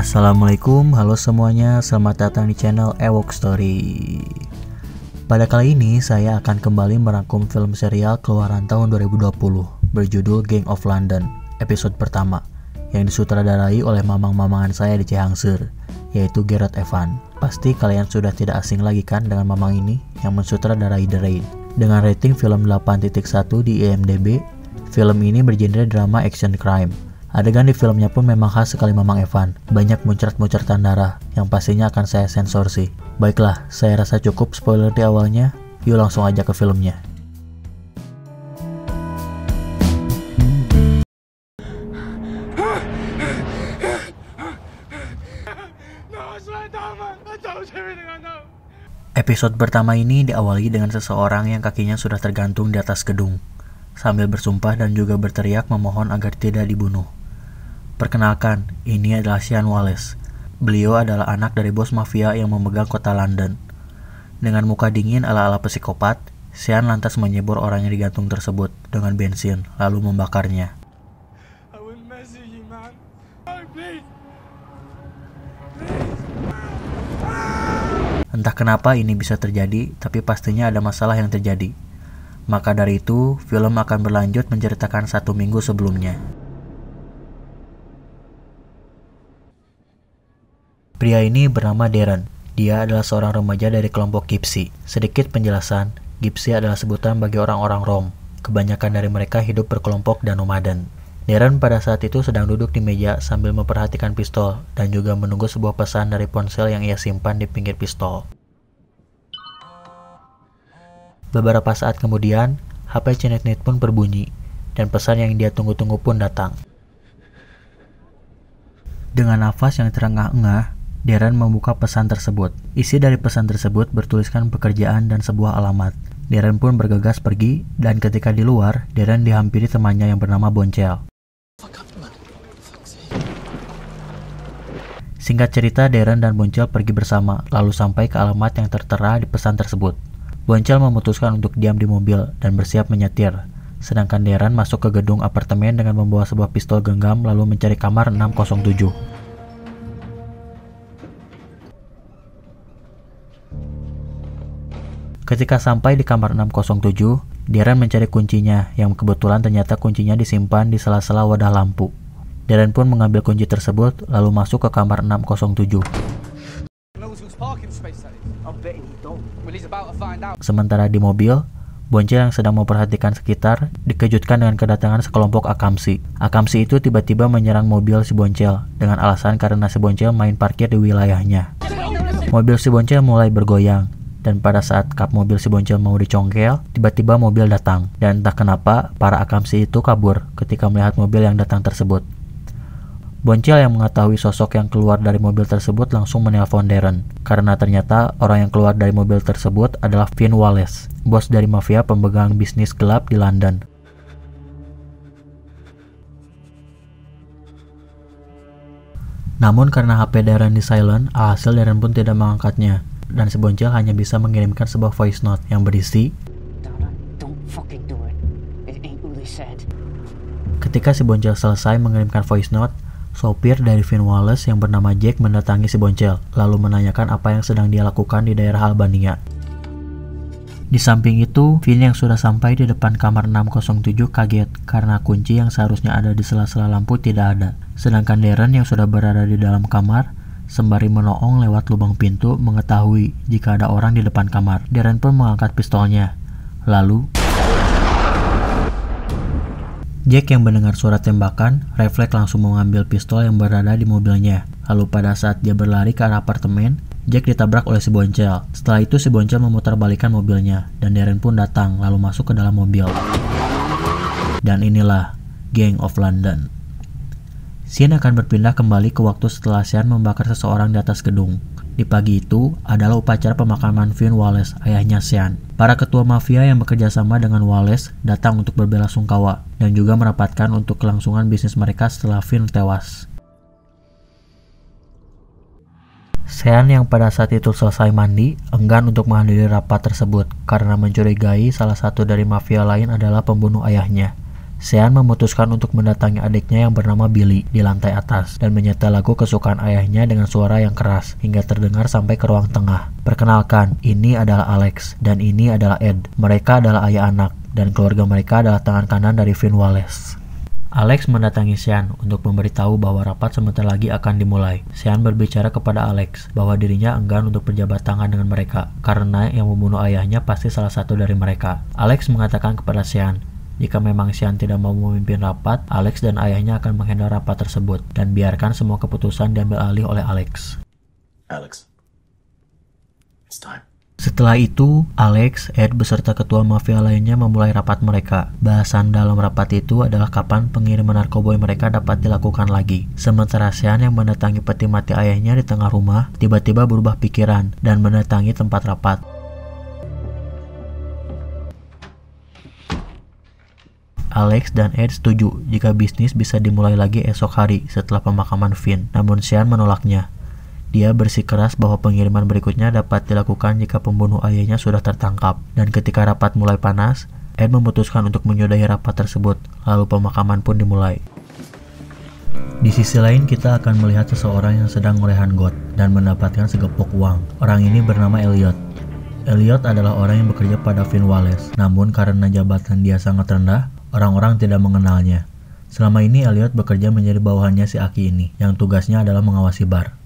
Assalamualaikum, halo semuanya, selamat datang di channel Ewok Story. Pada kali ini saya akan kembali merangkum film serial keluaran tahun 2020 berjudul Gang of London, episode pertama, yang disutradarai oleh mamang-mamangan saya di Cihangseur, yaitu Gareth Evans. Pasti kalian sudah tidak asing lagi kan dengan mamang ini yang mensutradarai The Raid. Dengan rating film 8.1 di IMDb, film ini bergenre drama action crime. Adegan di filmnya pun memang khas sekali Mamang Evan. Banyak muncrat-muncratan darah yang pastinya akan saya sensor sih. Baiklah, saya rasa cukup spoiler di awalnya. Yuk langsung aja ke filmnya. Episode pertama ini diawali dengan seseorang yang kakinya sudah tergantung di atas gedung, sambil bersumpah dan juga berteriak memohon agar tidak dibunuh. Perkenalkan, ini adalah Sean Wallace. Beliau adalah anak dari bos mafia yang memegang kota London. Dengan muka dingin ala-ala psikopat, Sean lantas menyebur orang yang digantung tersebut dengan bensin, lalu membakarnya. Entah kenapa ini bisa terjadi, tapi pastinya ada masalah yang terjadi. Maka dari itu, film akan berlanjut menceritakan 1 minggu sebelumnya. Pria ini bernama Darren. Dia adalah seorang remaja dari kelompok Gypsy. Sedikit penjelasan, Gypsy adalah sebutan bagi orang-orang Rom. Kebanyakan dari mereka hidup berkelompok dan nomaden. Darren pada saat itu sedang duduk di meja sambil memperhatikan pistol dan juga menunggu sebuah pesan dari ponsel yang ia simpan di pinggir pistol. Beberapa saat kemudian, HP Cenetnit pun berbunyi dan pesan yang dia tunggu-tunggu pun datang. Dengan nafas yang terengah-engah, Darren membuka pesan tersebut. Isi dari pesan tersebut bertuliskan pekerjaan dan sebuah alamat. Darren pun bergegas pergi, dan ketika di luar, Darren dihampiri temannya yang bernama Boncel. Singkat cerita, Darren dan Boncel pergi bersama, lalu sampai ke alamat yang tertera di pesan tersebut. Boncel memutuskan untuk diam di mobil dan bersiap menyetir, sedangkan Darren masuk ke gedung apartemen dengan membawa sebuah pistol genggam lalu mencari kamar 607. Ketika sampai di kamar 607, Darren mencari kuncinya yang kebetulan ternyata kuncinya disimpan di sela-sela wadah lampu. Darren pun mengambil kunci tersebut lalu masuk ke kamar 607. Sementara di mobil, Boncel yang sedang memperhatikan sekitar dikejutkan dengan kedatangan sekelompok akamsi. Akamsi itu tiba-tiba menyerang mobil si Boncel dengan alasan karena si Boncel main parkir di wilayahnya. Mobil si Boncel mulai bergoyang. Dan pada saat kap mobil si Boncel mau dicongkel, tiba-tiba mobil datang. Dan entah kenapa, para akamsi itu kabur ketika melihat mobil yang datang tersebut. Boncel yang mengetahui sosok yang keluar dari mobil tersebut langsung menelpon Darren. Karena ternyata orang yang keluar dari mobil tersebut adalah Sean Wallace, bos dari mafia pemegang bisnis gelap di London. Namun karena HP Darren di silent, alhasil Darren pun tidak mengangkatnya. Dan si Boncel hanya bisa mengirimkan sebuah voice note yang berisi, ketika si Boncel selesai mengirimkan voice note, sopir dari Sean Wallace yang bernama Jack mendatangi si Boncel, lalu menanyakan apa yang sedang dia lakukan di daerah Albania. Di samping itu, Sean yang sudah sampai di depan kamar 607 kaget karena kunci yang seharusnya ada di sela-sela lampu tidak ada. Sedangkan Darren yang sudah berada di dalam kamar, sembari menoong lewat lubang pintu mengetahui jika ada orang di depan kamar. Darren pun mengangkat pistolnya. Lalu, Jack yang mendengar suara tembakan, refleks langsung mengambil pistol yang berada di mobilnya. Lalu pada saat dia berlari ke arah apartemen, Jack ditabrak oleh si Boncel. Setelah itu si Boncel memutarbalikkan mobilnya, dan Darren pun datang lalu masuk ke dalam mobil. Dan inilah Gang of London. Scene akan berpindah kembali ke waktu setelah Sean membakar seseorang di atas gedung. Di pagi itu adalah upacara pemakaman Sean Wallace, ayahnya Sean. Para ketua mafia yang bekerja sama dengan Wallace datang untuk berbelasungkawa dan juga merapatkan untuk kelangsungan bisnis mereka setelah Sean tewas. Sean yang pada saat itu selesai mandi, enggan untuk menghadiri rapat tersebut karena mencurigai salah satu dari mafia lain adalah pembunuh ayahnya. Sean memutuskan untuk mendatangi adiknya yang bernama Billy di lantai atas dan menyetel lagu kesukaan ayahnya dengan suara yang keras hingga terdengar sampai ke ruang tengah. Perkenalkan, ini adalah Alex dan ini adalah Ed. Mereka adalah ayah anak dan keluarga mereka adalah tangan kanan dari Finn Wallace. Alex mendatangi Sean untuk memberitahu bahwa rapat sebentar lagi akan dimulai. Sean berbicara kepada Alex bahwa dirinya enggan untuk berjabat tangan dengan mereka karena yang membunuh ayahnya pasti salah satu dari mereka. Alex mengatakan kepada Sean, jika memang Sean tidak mau memimpin rapat, Alex dan ayahnya akan menghandle rapat tersebut dan biarkan semua keputusan diambil alih oleh Alex. It's time. Setelah itu, Alex, Ed beserta ketua mafia lainnya memulai rapat mereka. Bahasan dalam rapat itu adalah kapan pengiriman narkoboy mereka dapat dilakukan lagi. Sementara Sean yang mendatangi peti mati ayahnya di tengah rumah, tiba-tiba berubah pikiran dan mendatangi tempat rapat. Alex dan Ed setuju jika bisnis bisa dimulai lagi esok hari setelah pemakaman Finn, namun Sean menolaknya. Dia bersikeras bahwa pengiriman berikutnya dapat dilakukan jika pembunuh ayahnya sudah tertangkap. Dan ketika rapat mulai panas, Ed memutuskan untuk menyudahi rapat tersebut, lalu pemakaman pun dimulai. Di sisi lain, kita akan melihat seseorang yang sedang ngolehan got dan mendapatkan segepok uang. Orang ini bernama Elliot. Elliot adalah orang yang bekerja pada Finn Wallace, namun karena jabatan dia sangat rendah, orang-orang tidak mengenalnya. Selama ini Elliot bekerja menjadi bawahannya si Aki ini, yang tugasnya adalah mengawasi bar.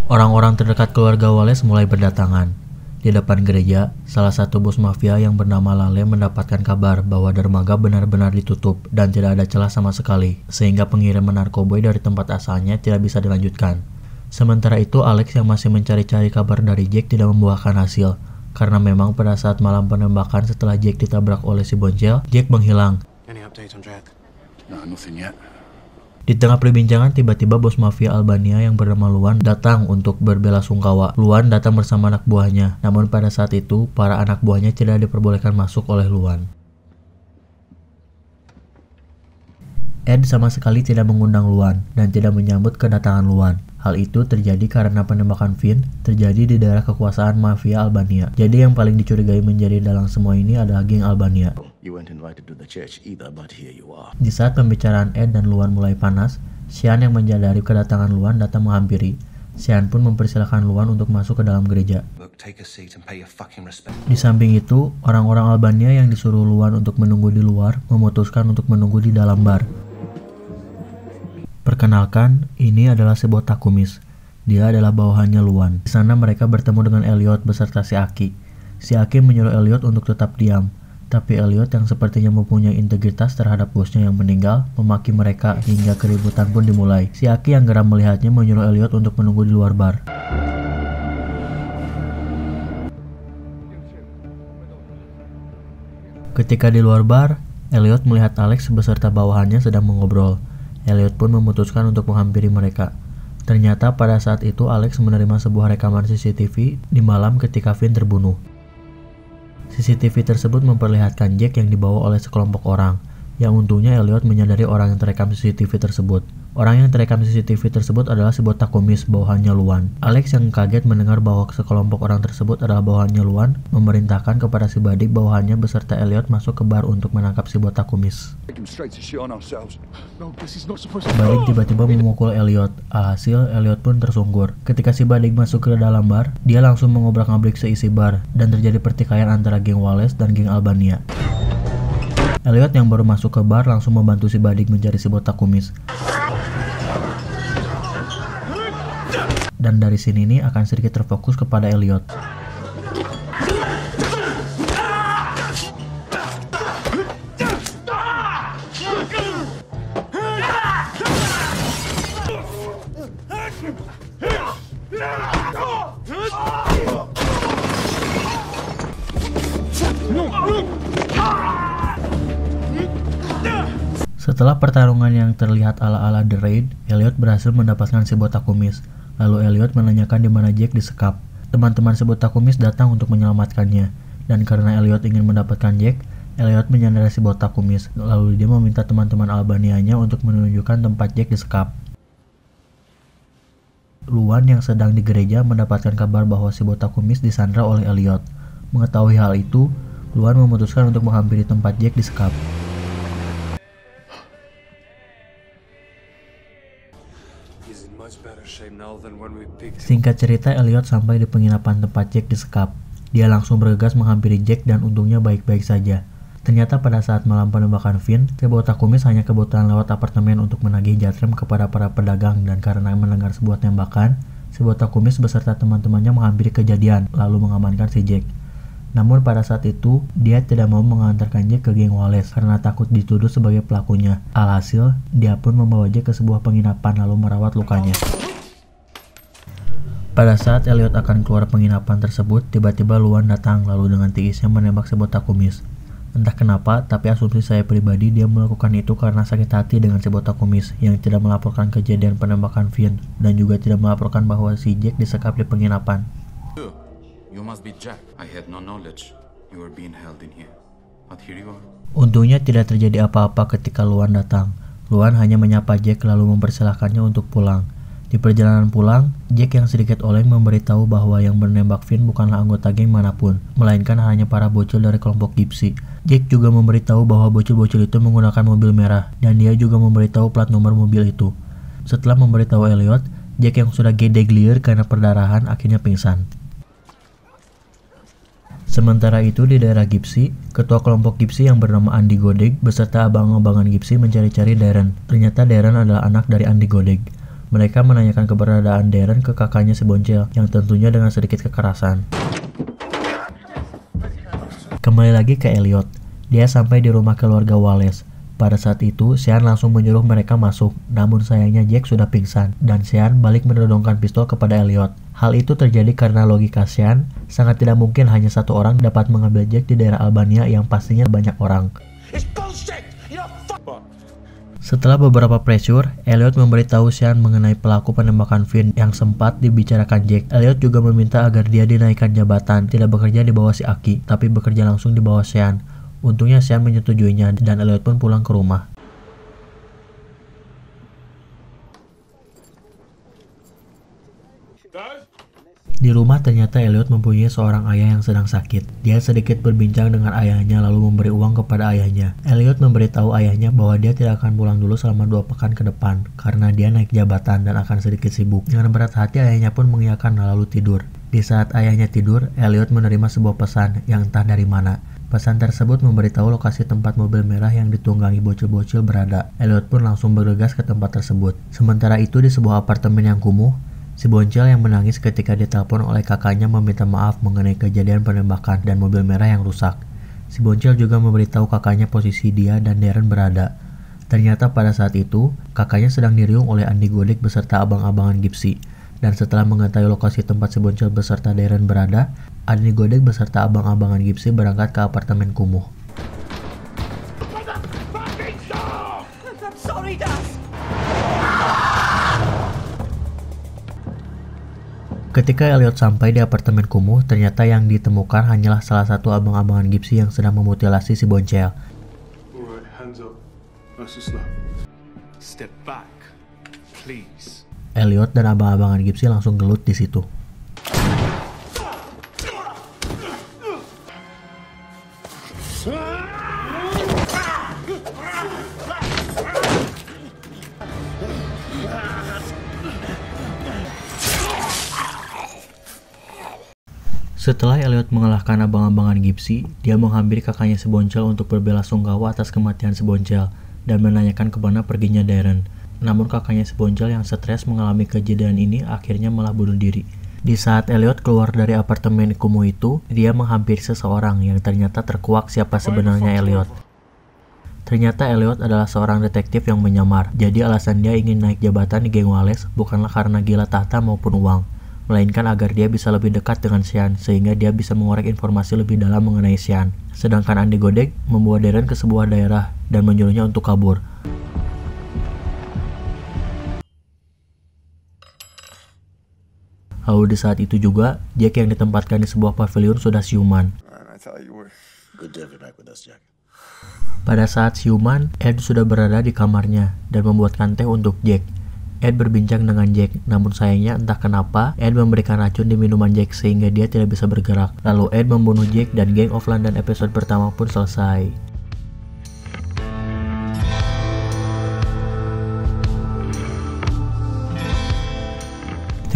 Orang-orang terdekat keluarga Wallace mulai berdatangan. Di depan gereja, salah satu bos mafia yang bernama Lale mendapatkan kabar bahwa dermaga benar-benar ditutup dan tidak ada celah sama sekali, sehingga pengiriman narkoboy dari tempat asalnya tidak bisa dilanjutkan. Sementara itu, Alex yang masih mencari-cari kabar dari Jack tidak membuahkan hasil, karena memang pada saat malam penembakan setelah Jack ditabrak oleh si Boncel, Jack menghilang. Any update on Jack? No, nothing yet. Di tengah perbincangan, tiba-tiba bos mafia Albania yang bernama Luan datang untuk berbelasungkawa. Luan datang bersama anak buahnya, namun pada saat itu, para anak buahnya tidak diperbolehkan masuk oleh Luan. Ed sama sekali tidak mengundang Luan dan tidak menyambut kedatangan Luan. Hal itu terjadi karena penembakan Finn terjadi di daerah kekuasaan mafia Albania. Jadi yang paling dicurigai menjadi dalang semua ini adalah geng Albania. Di saat pembicaraan Ed dan Luan mulai panas, Sean yang menyadari kedatangan Luan datang menghampiri. Sean pun mempersilahkan Luan untuk masuk ke dalam gereja. Di samping itu, orang-orang Albania yang disuruh Luan untuk menunggu di luar memutuskan untuk menunggu di dalam bar. Perkenalkan, ini adalah si botak kumis. Dia adalah bawahannya Luan. Di sana mereka bertemu dengan Elliot beserta si Aki. Si Aki menyuruh Elliot untuk tetap diam. Tapi Elliot yang sepertinya mempunyai integritas terhadap bosnya yang meninggal, memaki mereka hingga keributan pun dimulai. Si Aki yang geram melihatnya menyuruh Elliot untuk menunggu di luar bar. Ketika di luar bar, Elliot melihat Alex beserta bawahannya sedang mengobrol. Elliot pun memutuskan untuk menghampiri mereka. Ternyata pada saat itu Alex menerima sebuah rekaman CCTV di malam ketika Finn terbunuh. CCTV tersebut memperlihatkan Jack yang dibawa oleh sekelompok orang. Yang untungnya Elliot menyadari orang yang terekam CCTV tersebut. Orang yang terekam CCTV tersebut adalah si botak kumis bawahannya Luan. Alex yang kaget mendengar bahwa sekelompok orang tersebut adalah bawahannya Luan, memerintahkan kepada si Badik bawahannya beserta Elliot masuk ke bar untuk menangkap si botak kumis. Badik tiba-tiba memukul Elliot. Alhasil Elliot pun tersungkur. Ketika si Badik masuk ke dalam bar, dia langsung mengobrak-ngabrik seisi bar dan terjadi pertikaian antara geng Wallace dan geng Albania. Elliot yang baru masuk ke bar langsung membantu si Badik mencari si botak kumis. Dan dari sini nih akan sedikit terfokus kepada Elliot. Setelah pertarungan yang terlihat ala-ala The Raid, Elliot berhasil mendapatkan si botak kumis. Lalu Elliot menanyakan di mana Jack disekap. Teman-teman si botak kumis datang untuk menyelamatkannya. Dan karena Elliot ingin mendapatkan Jack, Elliot menyandera si botak kumis. Lalu dia meminta teman-teman Albanianya untuk menunjukkan tempat Jack disekap. Luan yang sedang di gereja mendapatkan kabar bahwa si botak kumis disandra oleh Elliot. Mengetahui hal itu, Luan memutuskan untuk menghampiri tempat Jack disekap. Singkat cerita, Elliot sampai di penginapan tempat Jack disekap. Dia langsung bergegas menghampiri Jack dan untungnya baik-baik saja. Ternyata pada saat malam penembakan Finn, si botak kumis hanya kebetulan lewat apartemen untuk menagih jatrim kepada para pedagang, dan karena mendengar sebuah tembakan, si botak kumis beserta teman-temannya menghampiri kejadian lalu mengamankan si Jack. Namun pada saat itu, dia tidak mau mengantarkan Jack ke geng Wallace karena takut dituduh sebagai pelakunya. Alhasil, dia pun membawa Jack ke sebuah penginapan lalu merawat lukanya. Pada saat Elliot akan keluar penginapan tersebut, tiba-tiba Luan datang lalu dengan tiisnya menembak si botak kumis. Entah kenapa, tapi asumsi saya pribadi dia melakukan itu karena sakit hati dengan si botak kumis yang tidak melaporkan kejadian penembakan Finn dan juga tidak melaporkan bahwa si Jack disekap di penginapan. You must be Jack. I had no knowledge you were being held in here. But here you are. Untungnya tidak terjadi apa-apa ketika Luan datang. Luan hanya menyapa Jack lalu mempersilahkannya untuk pulang. Di perjalanan pulang, Jack yang sedikit oleng memberitahu bahwa yang menembak Finn bukanlah anggota geng manapun, melainkan hanya para bocil dari kelompok Gypsy. Jack juga memberitahu bahwa bocil-bocil itu menggunakan mobil merah, dan dia juga memberitahu plat nomor mobil itu. Setelah memberitahu Elliot, Jack yang sudah gede glier karena perdarahan akhirnya pingsan. Sementara itu di daerah Gypsy, ketua kelompok Gypsy yang bernama Andy Godek beserta abang-abangan Gypsy mencari-cari Darren. Ternyata Darren adalah anak dari Andy Godek. Mereka menanyakan keberadaan Darren ke kakaknya si Boncel, yang tentunya dengan sedikit kekerasan. Kembali lagi ke Elliot. Dia sampai di rumah keluarga Wallace. Pada saat itu, Sean langsung menyuruh mereka masuk, namun sayangnya Jack sudah pingsan, dan Sean balik menodongkan pistol kepada Elliot. Hal itu terjadi karena logika Sean, sangat tidak mungkin hanya satu orang dapat mengambil Jack di daerah Albania yang pastinya banyak orang. Setelah beberapa pressure, Elliot memberitahu Sean mengenai pelaku penembakan Finn yang sempat dibicarakan Jack. Elliot juga meminta agar dia dinaikkan jabatan, tidak bekerja di bawah si Aki, tapi bekerja langsung di bawah Sean. Untungnya Sean menyetujuinya dan Elliot pun pulang ke rumah. Di rumah ternyata Elliot mempunyai seorang ayah yang sedang sakit. Dia sedikit berbincang dengan ayahnya lalu memberi uang kepada ayahnya. Elliot memberitahu ayahnya bahwa dia tidak akan pulang dulu selama 2 pekan ke depan karena dia naik jabatan dan akan sedikit sibuk. Dengan berat hati ayahnya pun mengiyakan lalu tidur. Di saat ayahnya tidur, Elliot menerima sebuah pesan yang entah dari mana. Pesan tersebut memberitahu lokasi tempat mobil merah yang ditunggangi bocil-bocil berada. Elliot pun langsung bergegas ke tempat tersebut. Sementara itu di sebuah apartemen yang kumuh, si Boncel yang menangis ketika ditelepon oleh kakaknya meminta maaf mengenai kejadian penembakan dan mobil merah yang rusak. Si Boncel juga memberitahu kakaknya posisi dia dan Darren berada. Ternyata pada saat itu, kakaknya sedang diriung oleh Andy Godek beserta abang-abangan Gypsy. Dan setelah mengetahui lokasi tempat si Boncel beserta Darren berada, Andy Godek beserta abang-abangan Gypsy berangkat ke apartemen kumuh. Ketika Elliot sampai di apartemen kumuh, ternyata yang ditemukan hanyalah salah satu abang-abangan Gypsy yang sedang memutilasi si Boncel. Step back, please. Elliot dan abang-abangan Gypsy langsung gelut di situ. Setelah Elliot mengalahkan abang-abangan Gypsy, dia menghampiri kakaknya si Boncel untuk berbela sungkawa atas kematian si Boncel dan menanyakan kemana perginya Darren. Namun kakaknya si Boncel yang stres mengalami kejadian ini akhirnya malah bunuh diri. Di saat Elliot keluar dari apartemen kumuh itu, dia menghampiri seseorang yang ternyata terkuak siapa sebenarnya Elliot. Ternyata Elliot adalah seorang detektif yang menyamar, jadi alasan dia ingin naik jabatan di geng Wallace bukanlah karena gila tahta maupun uang, melainkan agar dia bisa lebih dekat dengan Sean sehingga dia bisa mengorek informasi lebih dalam mengenai Sean. Sedangkan Andy Godek membawa Darren ke sebuah daerah dan menyuruhnya untuk kabur. Lalu di saat itu juga, Jack yang ditempatkan di sebuah pavilion sudah siuman. Pada saat siuman, Ed sudah berada di kamarnya dan membuatkan teh untuk Jack. Ed berbincang dengan Jack, namun sayangnya entah kenapa Ed memberikan racun di minuman Jack sehingga dia tidak bisa bergerak. Lalu Ed membunuh Jack dan Gang of London episode pertama pun selesai.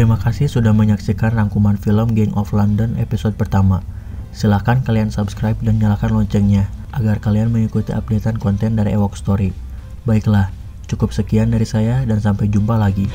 Terima kasih sudah menyaksikan rangkuman film Gang of London episode pertama. Silahkan kalian subscribe dan nyalakan loncengnya, agar kalian mengikuti updatean konten dari Ewok Story. Baiklah, cukup sekian dari saya dan sampai jumpa lagi.